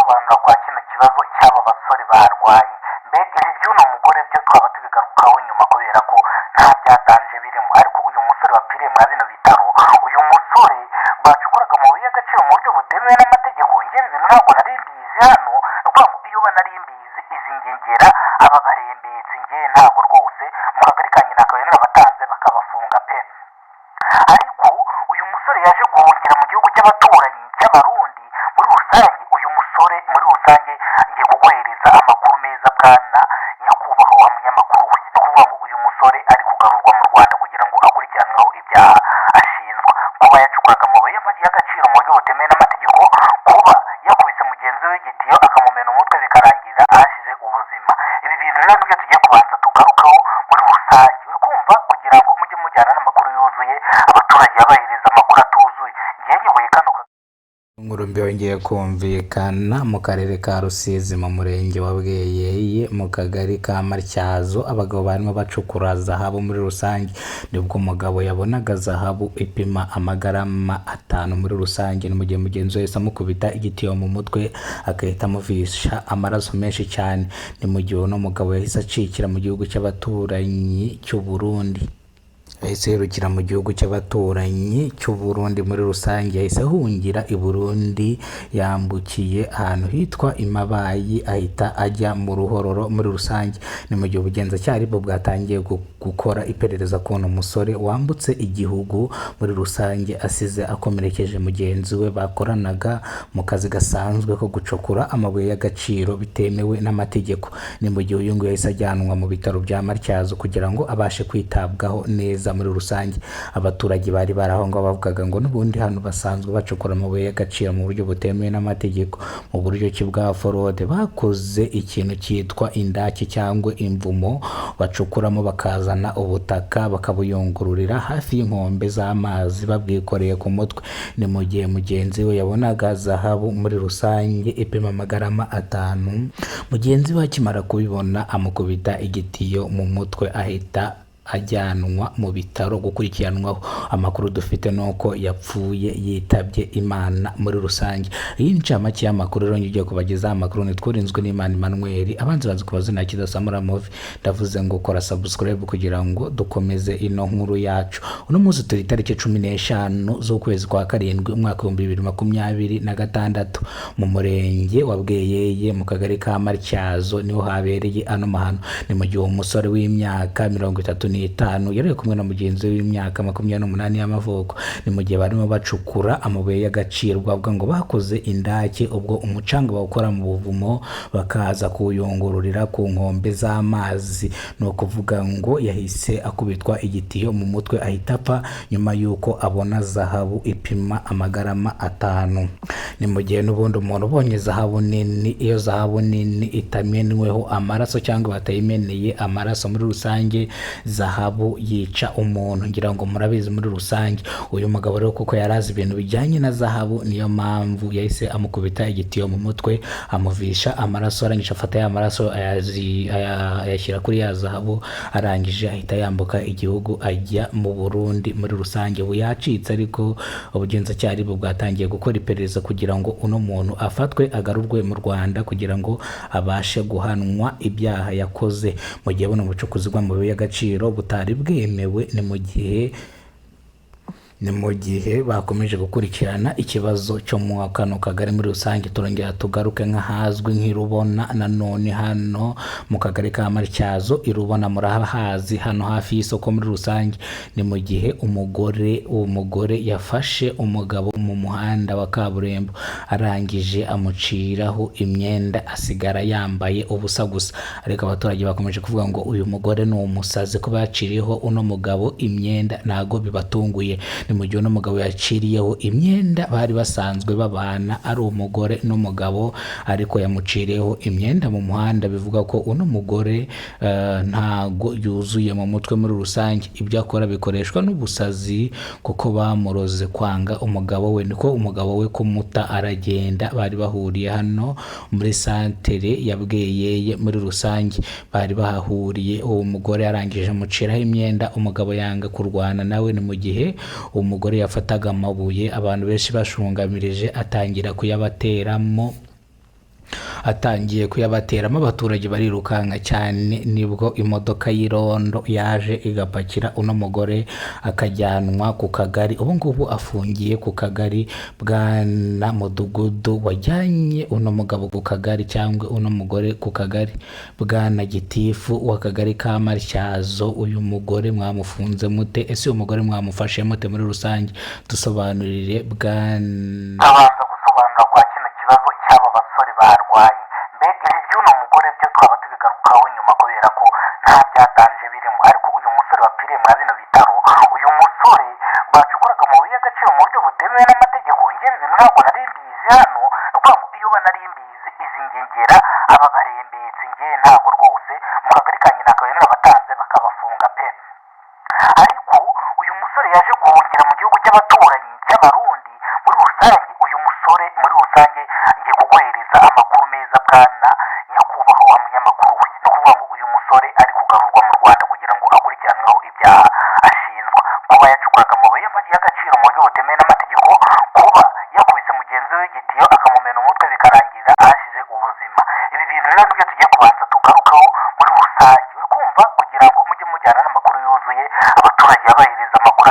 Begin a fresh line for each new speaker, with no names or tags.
gusobanura kwa kino kibazo cy'aba basore barwaye. Mbega ibi by'uno mugore byo twaba tubigarukaho nyuma kubera ko nta byatanje birimo, ariko uyu musore wapfiriye muri bino bitaro, uyu musore bacukuraga amabuye y'agaciro mu buryo butemewe n'amategeko. Njyewe ibintu ntabwo nari mbizi hano, ni ukuvuga ngo iyo nari mbizi izi ngengera aba barembetse, njyewe ntabwo rwose mu kagari ka nyina akaba yarabatanze bakabafunga pe. Ariko uyu musore yaje guhungira mu gihugu cy'abaturanyi cy'abarundi. Muri rusange uyu musore muri rusange ngiye kuguhereza amakuru meza bwana nyakubahwa wa munyamakuru we. Ni ukuvuga ngo uyu musore ari kugarurwa mu Rwanda kugira ngo akurikiranweho ibyaha ashinjwa kuba yacukuraga amabuye y'agaciro mu buryo butemewe n'amategeko, kuba yakubise mugenzi we igitiyo akamumena umutwe bikarangira ahashize ubuzima. Ibi bintu rero nibyo tugiye kubanza tugarukaho muri rusange, uri kumva, kugira ngo mujye mujyana n'amakuru yuzuye, abaturage babahereza amakuru atuzuye. Ngiye nyoboye kano
Ngurumbi yongeye kumvikana mu karere ka Rusizi mu murenge wa Bweyeye mu kagari ka Matyazo. Abagabo barimo bacukura zahabu muri rusange, nibwo umugabo yabonaga zahabu ipima amagarama 5 muri rusange. Ni mu gihe mugenzi wese amukubita igitiyo mu mutwe agahita amuvisha amaraso menshi cyane. Ni mu gihe uno mugabo yahise acikira mu gihugu cy'abaturanyi cy'u Burundi. Yahise yirukira mu gihugu cy'abaturanyi cy'u Burundi muri rusange, yahise ahungira i Burundi, yambukiye ahantu hitwa Imabayi ahita ajya mu Ruhororo muri rusange. Ni mu gihe ubugenzacyaha bwo bwatangiye gukora iperereza ku musore wambutse igihugu muri rusange asize akomerekeje mugenzi we bakoranaga mu kazi gasanzwe ko gucukura amabuye y'agaciro bitemewe n'amategeko. Ni mu gihe uyu nguyu yahise ajyanwa mu bitaro bya Matyazo kugira ngo abashe kwitabwaho neza muri rusange. Abaturage bari baraho ngo bavugaga ngo n'ubundi hano basanzwe bacukura amabuye y'agaciro mu buryo butemewe n'amategeko, mu buryo bwa forode. Bakoze ikintu cyitwa indaki cyangwa imvumo, bacukuramo bakazana ubutaka bakabuyungururira hafi y'inkombe z'amazi babwikoreye ku mutwe. Ni mu gihe mugenzi we yabonaga zahabu muri rusange ipima amagarama 5. Mugenzi we akimara kubibona amukubita igitiyo mu mutwe ahita ajyanwa mu bitaro gukurikiranwaho. Amakuru dufite nuko yapfuye yitabye Imana muri rusange. Iyi ni ncamake y'amakuru rero ngiye kubagezaho. Amakuru nitwurinzwe n'Imana Emmanuel, abanzi bazi kubaza na Kidasamura Movie. Ndavuze ngo kora subscribe kugira ngo dukomeze ino nkuru yacu. Uno munsi turi tariki 15 z'ukwezi kwa 7 umwaka 2026 mu murenge wa Bweyeye mu kagari ka Matyazo niho habereye ano mahano. Ni mu gihe umusore w'imyaka 35 yari kumwe na mugenzi w'imyaka 28 y'amavuko. Ni mu gihe barimo bacukura amabuye y'agaciro, bavuga ngo bakoze indake ubwo umucanga bawukora mu buvumo bakaza kuyungururira ku nkombe z'amazi. No kuvuga ngo yahise akubitwa igitiyo mu mutwe ahita apfa nyuma yuko abona zahabu ipima amagarama 5. Ni mu gihe n'ubundi umuntu ubonye zahabu nini, iyo zahabu nini itamenweho amaraso cyangwa batayimeneye amaraso muri rusange, zahabu yica umuntu. Ngira ngo murabizi muri rusange. Uyu mugabo rero kuko yarazi ibintu bijyanye na zahabu, niyo mpamvu yahise amukubita igitiyo mu mutwe amuvisha amaraso, arangije afata ya maraso ayashyira kuri ya zahabu, arangije ahita yambuka igihugu ajya mu Burundi muri rusange. Ubu yacitse, ariko ubugenzacyaha bwo bwatangiye gukora iperereza kugira ngo uno muntu afatwe agarurwe mu Rwanda kugira ngo abashe guhanwa ibyaha yakoze. Mu gihe buno bucukuzi bw'amabuye y'agaciro butari bwemewe. Ni mu gihe bakomeje gukurikirana ikibazo cyo mu kano kagari muri rusange. Turongera tugaruke nk'ahazwi nk'Irubona, nanone hano mu kagari ka Matyazo. Irubona murahazi, hano hafi y'isoko muri rusange. Ni mu gihe umugore yafashe umugabo mu muhanda wa kaburimbo, arangije amuciraho imyenda asigara yambaye ubusa gusa. Ariko abaturage bakomeje kuvuga ngo uyu mugore ni umusazi kuba yaciriyeho uno mugabo imyenda, ntago bibatunguye. Ni mu gihe uno mugabo yaciriyeho imyenda bari basanzwe babana ari umugore n'umugabo, ariko yamuciriyeho imyenda mu muhanda. Bivuga ko uno mugore ntago yuzuye mu mutwe muri rusange. Ibyo akora bikoreshwa n'ubusazi kuko bamuroze kwanga umugabo we. Niko umugabo we kumuta aragenda. Bari bahuriye hano muri santere ya Bweyeye muri rusange, bari bahahuriye. Uwo mugore arangije amuciraho imyenda, umugabo yanga kurwana nawe. Ni mu gihe umugore yafataga amabuye abantu benshi bashungamirije atangira kuyabateramo atangiye kuyabateramo abaturage barirukanka cyane, nibwo imodoka y'irondo yaje igapakira uno mugore akajyanwa ku kagari. ubu ngubu afungiye ku kagari. Bwana mudugudu wajyanye uno mugabo ku kagari cyangwa uno mugore ku kagari, bwana gitifu w'akagari ka Matyazo, uyu mugore mwamufunze mute? ese uyu mugore mwamufashe mute muri rusange? dusobanurire bwana.
abanza gusobanura kwa kino kibazo cy'aba basore barwaye. mbega ibi by'uno mugore byo twaba tubigarukaho nyuma kubera ko nta byatanje birimo, ariko uyu musore wapfiriye muri bino bitaro, uyu musore bacukuraga amabuye y'agaciro mu buryo butemewe n'amategeko. njye ibi bintu ntabwo nari mbizi hano, ni ukuvuga ngo iyo banari mbizi izi ngegera aba barembetse, njye ntabwo rwose mu kagari ka nyina akaba yarabatanze bakabafunga pe. ariko uyu musore yaje guhungira mu gihugu cy'abaturanyi cy'abarundi. muri rusange uyu musore muri rusange ngiye kuguhereza amakuru meza bwana nyakubahwa munyamakuru we. ni ukuvuga ngo uyu musore ari kugarurwa mu Rwanda kugira ngo akurikiranweho ibyaha ashinjwa kuba yacukuraga amabuye y'agaciro mu buryo butemewe n'amategeko, kuba yakubise mugenzi we igitiyo akamumena umutwe bikarangira ahashyize ubuzima. ibi bintu rero nibyo tugiye kubanza tugarukaho muri rusange, uri kumva, kugira ngo mujye mujyana n'amakuru yuzuye abaturage babahereza amakuru